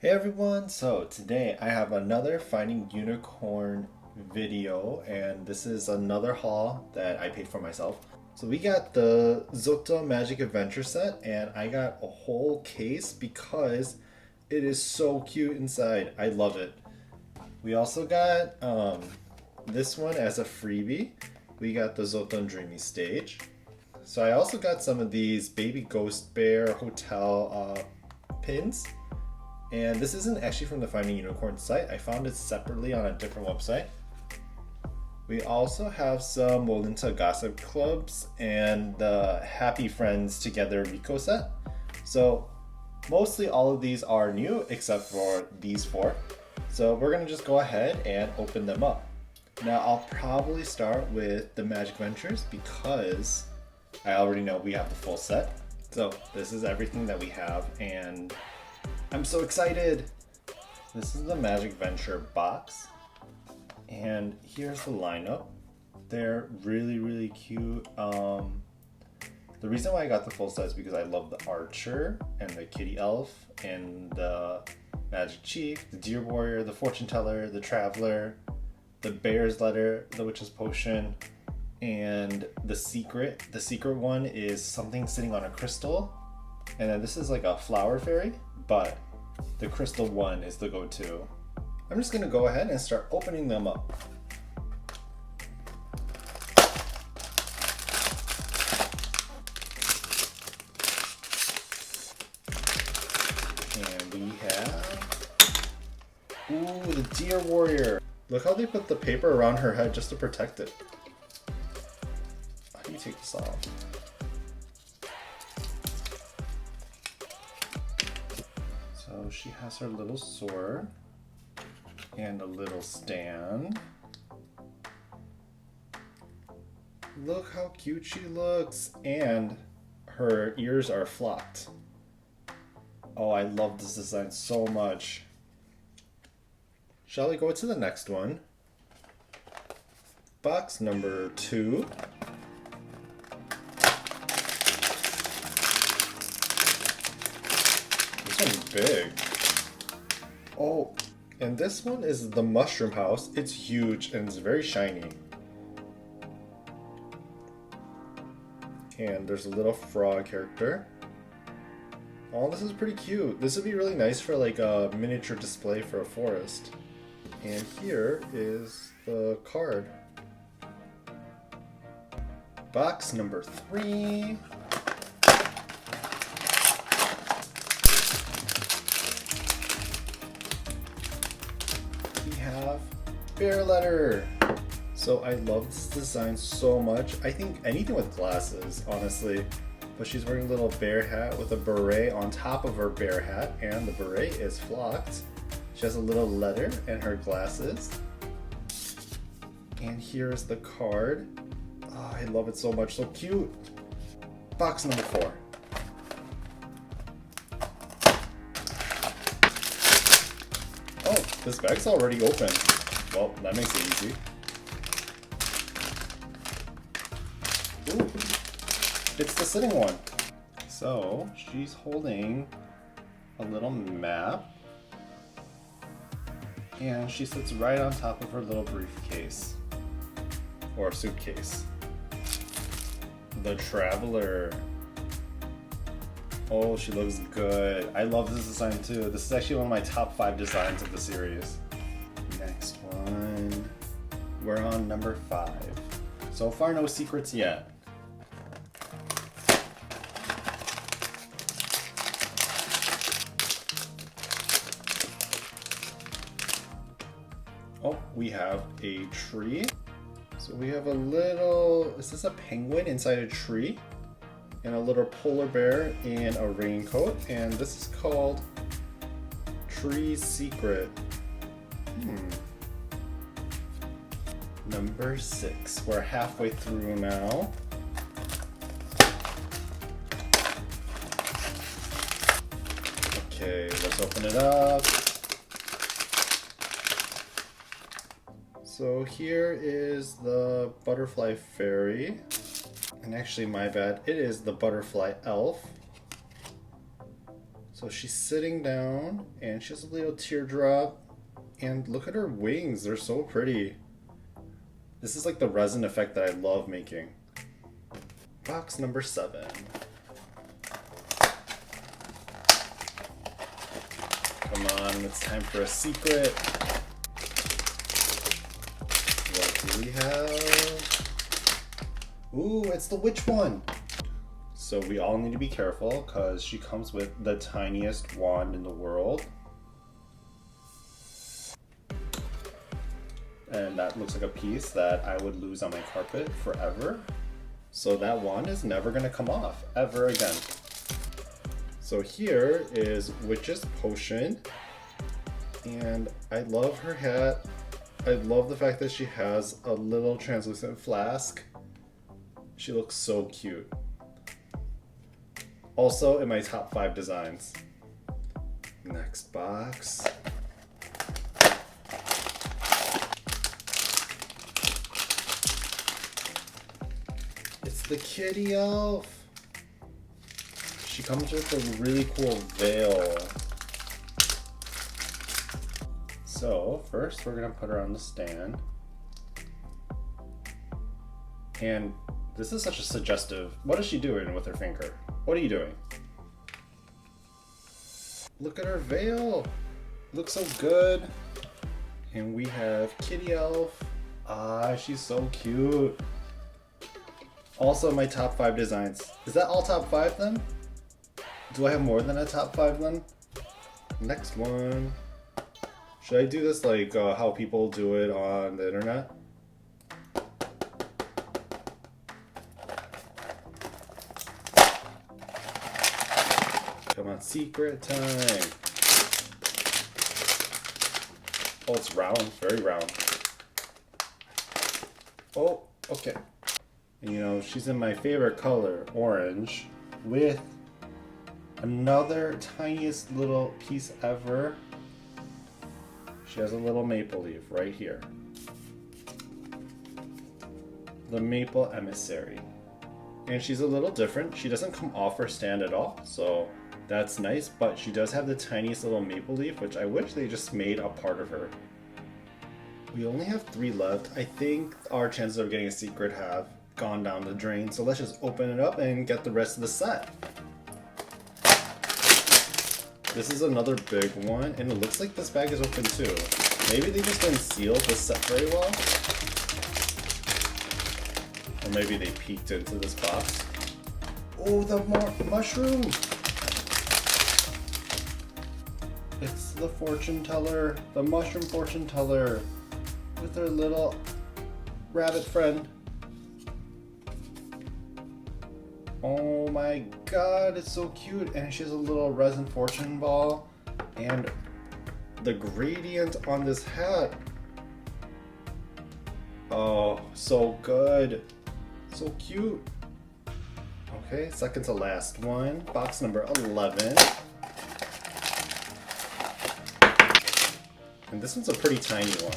Hey everyone, so today I have another Finding Unicorn video, and this is another haul that I paid for myself. So we got the Zzoton Magic Adventure set, and I got a whole case because it is so cute inside. I love it. We also got this one as a freebie. We got the Zzoton Dreamy stage. So I also got some of these baby ghost bear hotel pins. And this isn't actually from the Finding Unicorn site. I found it separately on a different website. We also have some Molinta Gossip Clubs and the Happy Friends Together Rico set. So mostly all of these are new except for these four. So we're gonna just go ahead and open them up. Now I'll probably start with the Magic Ventures because I already know we have the full set. So this is everything that we have, and I'm so excited! This is the Magic Venture box, and here's the lineup. They're really cute. The reason why I got the full set is because I love the Archer and the Kitty Elf and the Magic Chief, the Deer Warrior, the Fortune Teller, the Traveler, the Bear's Letter, the Witch's Potion, and the Secret. The secret one is something sitting on a crystal, and then this is like a flower fairy, but the crystal one is the go-to. I'm just gonna go ahead and start opening them up. And we have, ooh, the Deer Warrior. Look how they put the paper around her head just to protect it. How do you take this off? So she has her little sword and a little stand. Look how cute she looks, and her ears are flocked. Oh, I love this design so much. Shall we go to the next one? Box number 2. This one's big. Oh, and this one is the Mushroom House. It's huge and it's very shiny. And there's a little frog character. Oh, this is pretty cute. This would be really nice for like a miniature display for a forest. And here is the card. Box number 3. We have Bear Letter. So I love this design so much. I think anything with glasses, honestly. But she's wearing a little bear hat with a beret on top of her bear hat, and the beret is flocked. She has a little letter and her glasses. And here's the card. Oh, I love it so much, so cute. Box number 4. Oh, this bag's already open. Well, that makes it easy. Ooh, it's the sitting one. So she's holding a little map, and she sits right on top of her little briefcase or suitcase. The Traveler. Oh, she looks good. I love this design too. This is actually one of my top 5 designs of the series. Next one. We're on number 5. So far, no secrets yet. Oh, we have a tree. So we have a little, is this a penguin inside a tree? And a little polar bear in a raincoat. And this is called Tree's Secret. Number 6. We're halfway through now. Okay, let's open it up. So here is the Butterfly Fairy. And actually, my bad, it is the Butterfly Elf. So she's sitting down and she has a little teardrop. And look at her wings, they're so pretty. This is like the resin effect that I love making. Box number 7. Come on, it's time for a secret. What do we have? Ooh, it's the witch one. So we all need to be careful because she comes with the tiniest wand in the world. And that looks like a piece that I would lose on my carpet forever. So that wand is never gonna come off, ever again. So here is Witch's Potion. And I love her hat. I love the fact that she has a little translucent flask. She looks so cute. Also in my top 5 designs. Next box. It's the kitty elf. She comes with a really cool veil. So first we're gonna put her on the stand. And this is such a suggestive, what is she doing with her finger? What are you doing? Look at her veil. Looks so good. And we have kitty elf. Ah, she's so cute. Also my top 5 designs. Is that all top 5 then? Do I have more than a top 5 then? Next one. Should I do this like how people do it on the internet? Come on, secret time. Oh, it's round, very round. Oh, okay. You know, she's in my favorite color, orange, with another tiniest little piece ever. She has a little maple leaf right here. The maple emissary. And she's a little different. She doesn't come off her stand at all, so that's nice, but she does have the tiniest little maple leaf, which I wish they just made a part of her. We only have 3 left. I think our chances of getting a secret have gone down the drain, so let's just open it up and get the rest of the set. This is another big one, and it looks like this bag is open too. Maybe they just didn't seal this set very well. Or maybe they peeked into this box. Oh, the mushroom! It's the fortune teller, the mushroom fortune teller, with her little rabbit friend. Oh my god, it's so cute. And she has a little resin fortune ball. And the gradient on this hat. Oh, so good. So cute. Okay, second to last one. Box number 11. And this one's a pretty tiny one.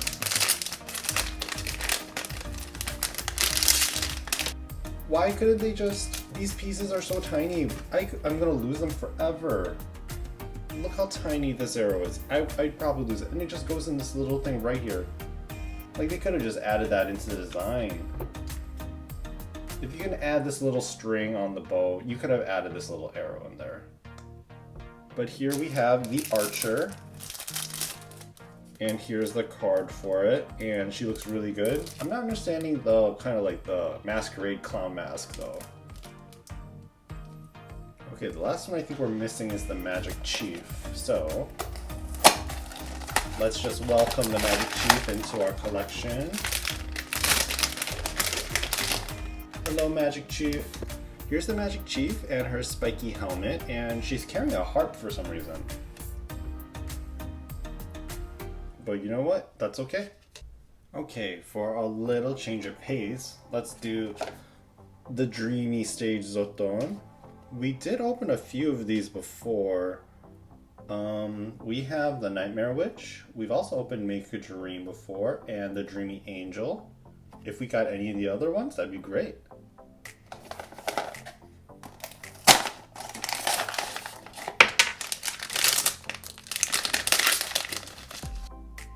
Why couldn't they just... These pieces are so tiny. I'm gonna lose them forever. Look how tiny this arrow is. I'd probably lose it. And it just goes in this little thing right here. Like, they could have just added that into the design. If you can add this little string on the bow, you could have added this little arrow in there. But here we have the archer. And here's the card for it, and she looks really good. I'm not understanding the kind of like the masquerade clown mask though. Okay, the last one I think we're missing is the Magic Chief. So let's just welcome the Magic Chief into our collection. Hello, Magic Chief. Here's the Magic Chief and her spiky helmet, and she's carrying a harp for some reason. But you know what? That's okay. Okay, for a little change of pace, let's do the Dreamy stage Zzoton. We did open a few of these before. We have the Nightmare Witch. We've also opened Make a Dream before, and the Dreamy Angel. If we got any of the other ones, that'd be great.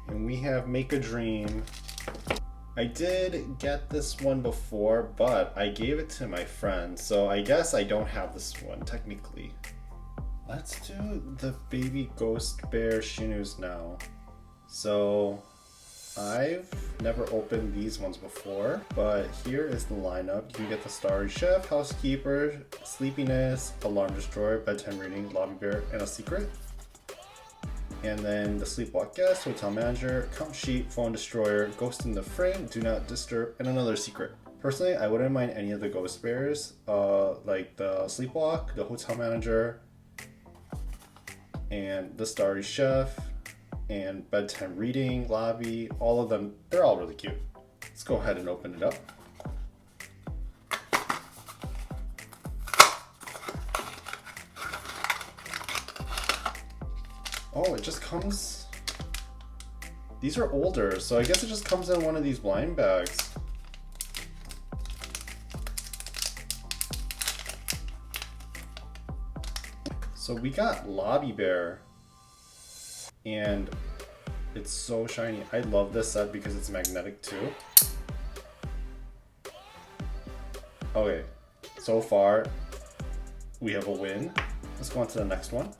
And we have Make a Dream. I did get this one before, but I gave it to my friend, so I guess I don't have this one technically. Let's do the baby ghost bear Shinwoos now. So I've never opened these ones before, but here is the lineup. You can get the Starry Chef, Housekeeper, Sleepiness, Alarm Destroyer, Bedtime Reading, Lobby Bear, and a Secret. And then the Sleepwalk Guest, Hotel Manager, Count Sheet, Phone Destroyer, Ghost in the Frame, Do Not Disturb, and another secret. Personally, I wouldn't mind any of the ghost bears, like the Sleepwalk, the Hotel Manager, and the Starry Chef, and Bedtime Reading, Lobby, all of them, they're all really cute. Let's go ahead and open it up. Oh, it just comes... These are older, so I guess it just comes in one of these blind bags. So we got Lobby Bear, and it's so shiny. I love this set because it's magnetic too. Okay, so far we have a win. Let's go on to the next one.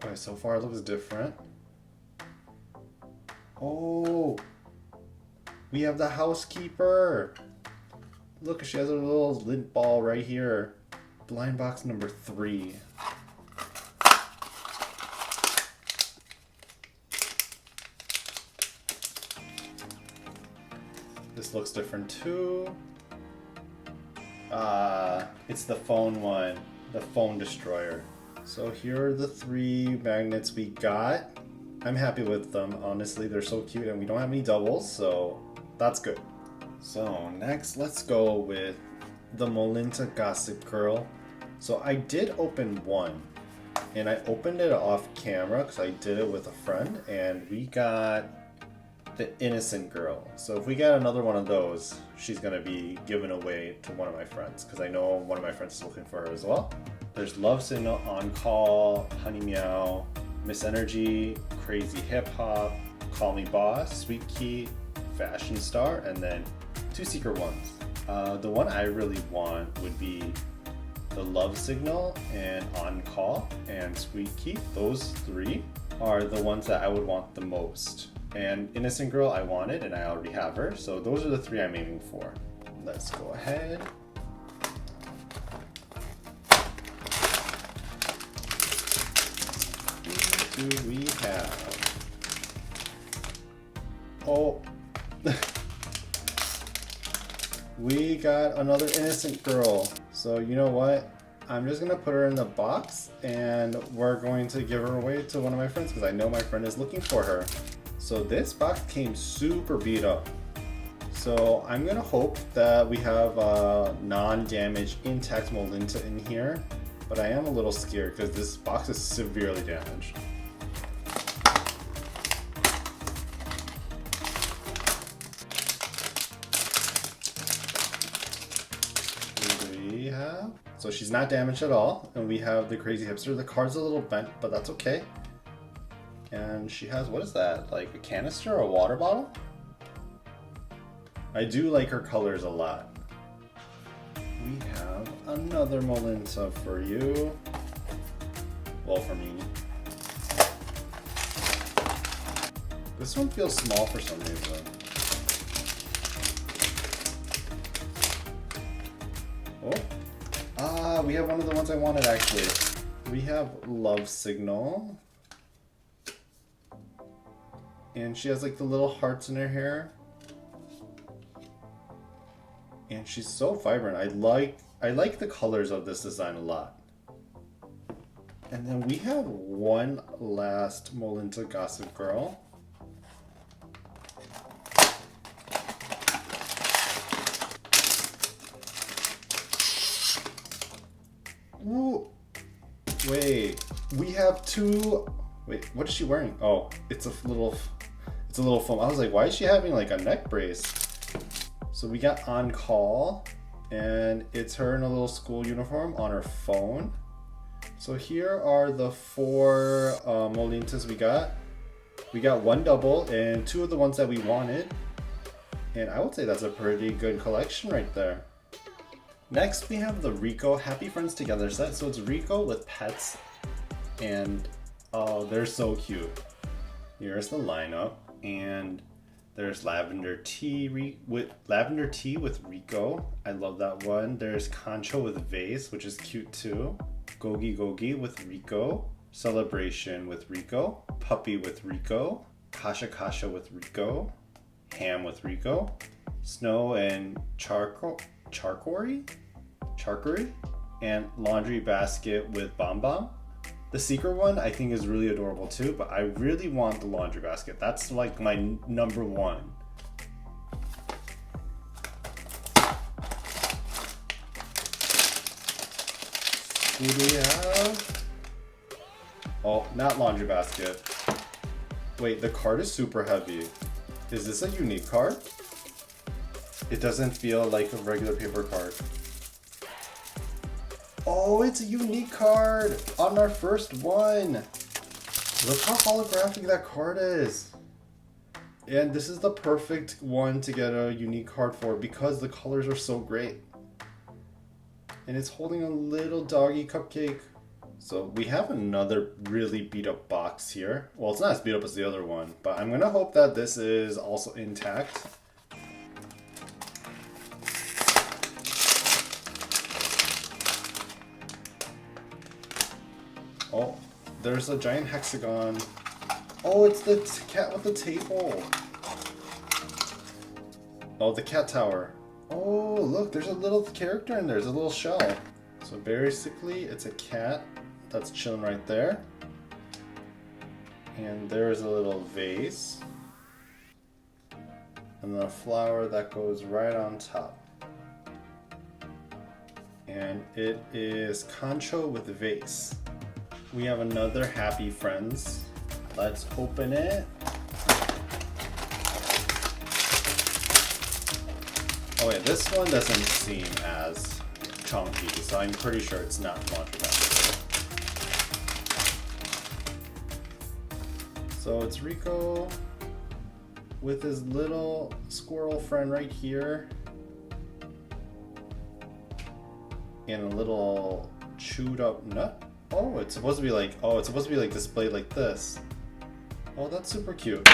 Okay, so far it looks different. Oh, we have the Housekeeper. Look, she has a little lint ball right here. Blind box number 3. This looks different too. It's the phone one, the Phone Destroyer. So here are the 3 magnets we got. I'm happy with them, honestly. They're so cute and we don't have any doubles, so that's good. So next, let's go with the Molinta Gossip Girl. So I did open one, and I opened it off camera because I did it with a friend, and we got the Innocent Girl. So if we get another one of those, she's gonna be given away to one of my friends because I know one of my friends is looking for her as well. There's Love Signal, On Call, Honey Meow, Miss Energy, Crazy Hip Hop, Call Me Boss, Sweet Key, Fashion Star, and then 2 secret ones. The one I really want would be the Love Signal and On Call and Sweet Key. Those 3 are the ones that I would want the most. And Innocent Girl I wanted, and I already have her, so those are the 3 I'm aiming for. Let's go ahead. Who do we have? Oh. We got another Innocent Girl. So you know what? I'm just gonna put her in the box and we're going to give her away to one of my friends because I know my friend is looking for her. So this box came super beat up. So I'm gonna hope that we have non-damaged intact Molinta in here, but I am a little scared because this box is severely damaged. So she's not damaged at all, and we have the Crazy Hipster. The card's a little bent, but that's okay. And she has, what is that? Like a canister or a water bottle? I do like her colors a lot. We have another Molinta for you. Well, for me. This one feels small for some reason. Oh. We have one of the ones I wanted actually. We have Love Signal. And she has like the little hearts in her hair. And she's so vibrant. I like the colors of this design a lot. And then we have one last Molinta Gossip Girl. Ooh. Wait, we have 2. Wait, what is she wearing? Oh, it's a little foam. I was like, why is she having like a neck brace? So we got On Call, and it's her in a little school uniform on her phone. So here are the 4 Molintas we got. We got 1 double and 2 of the ones that we wanted. And I would say that's a pretty good collection right there. Next we have the Rico Happy Friends Together set. So it's Rico with pets. And oh, they're so cute. Here's the lineup. And there's lavender tea with Rico. I love that one. There's Concho with vase, which is cute too. Gogi Gogi with Rico. Celebration with Rico. Puppy with Rico. Kasha Kasha with Rico. Ham with Rico. Snow and Charcory. And laundry basket with Bomb Bomb. The secret one I think is really adorable too, but I really want the laundry basket. That's like my number 1. Who do we have? Oh, not laundry basket. Wait, the card is super heavy. Is this a unique card? It doesn't feel like a regular paper card. Oh, it's a unique card on our first one. Look how holographic that card is. And this is the perfect one to get a unique card for because the colors are so great. And it's holding a little doggy cupcake. So we have another really beat up box here. Well, it's not as beat up as the other one, but I'm gonna hope that this is also intact. Oh, there's a giant hexagon. Oh, it's the cat with the table. Oh, the cat tower. Oh, look, there's a little character in there. There's a little shell. So basically, it's a cat that's chilling right there. And there's a little vase. And then a flower that goes right on top. And it is Concho with vase. We have another Happy Friends. Let's open it. Oh yeah, this one doesn't seem as chunky, so I'm pretty sure it's not laundry basket. So it's Rico with his little squirrel friend right here. And a little chewed up nut. Oh, it's supposed to be like, displayed like this. Oh, that's super cute.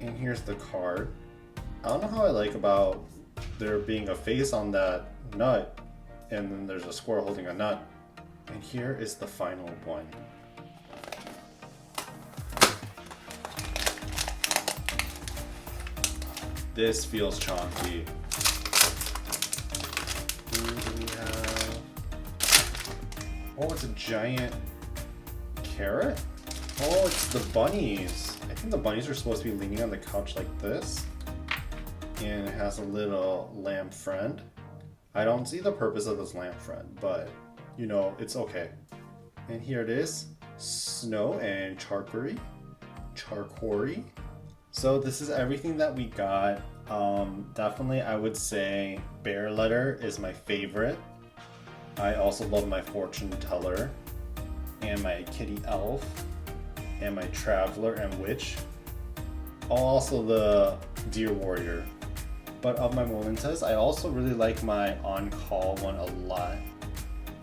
And here's the card. I don't know how I like about there being a face on that nut, and then there's a squirrel holding a nut. And here is the final one. This feels chunky. Oh, it's a giant carrot? Oh, it's the bunnies. I think the bunnies are supposed to be leaning on the couch like this. And it has a little lamb friend. I don't see the purpose of this lamb friend, but you know, it's okay. And here it is, Snow and Charcory. So this is everything that we got. Definitely I would say Bear Letter is my favorite. I also love my Fortune Teller and my Kitty Elf and my Traveler and Witch. Also the Deer Warrior. But of my Molintas, I also really like my On-Call one a lot.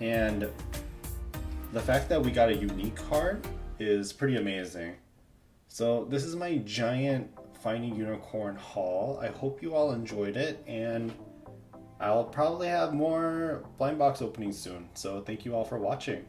And the fact that we got a unique card is pretty amazing. So this is my giant Finding Unicorn haul. I hope you all enjoyed it, and I'll probably have more blind box openings soon. So thank you all for watching.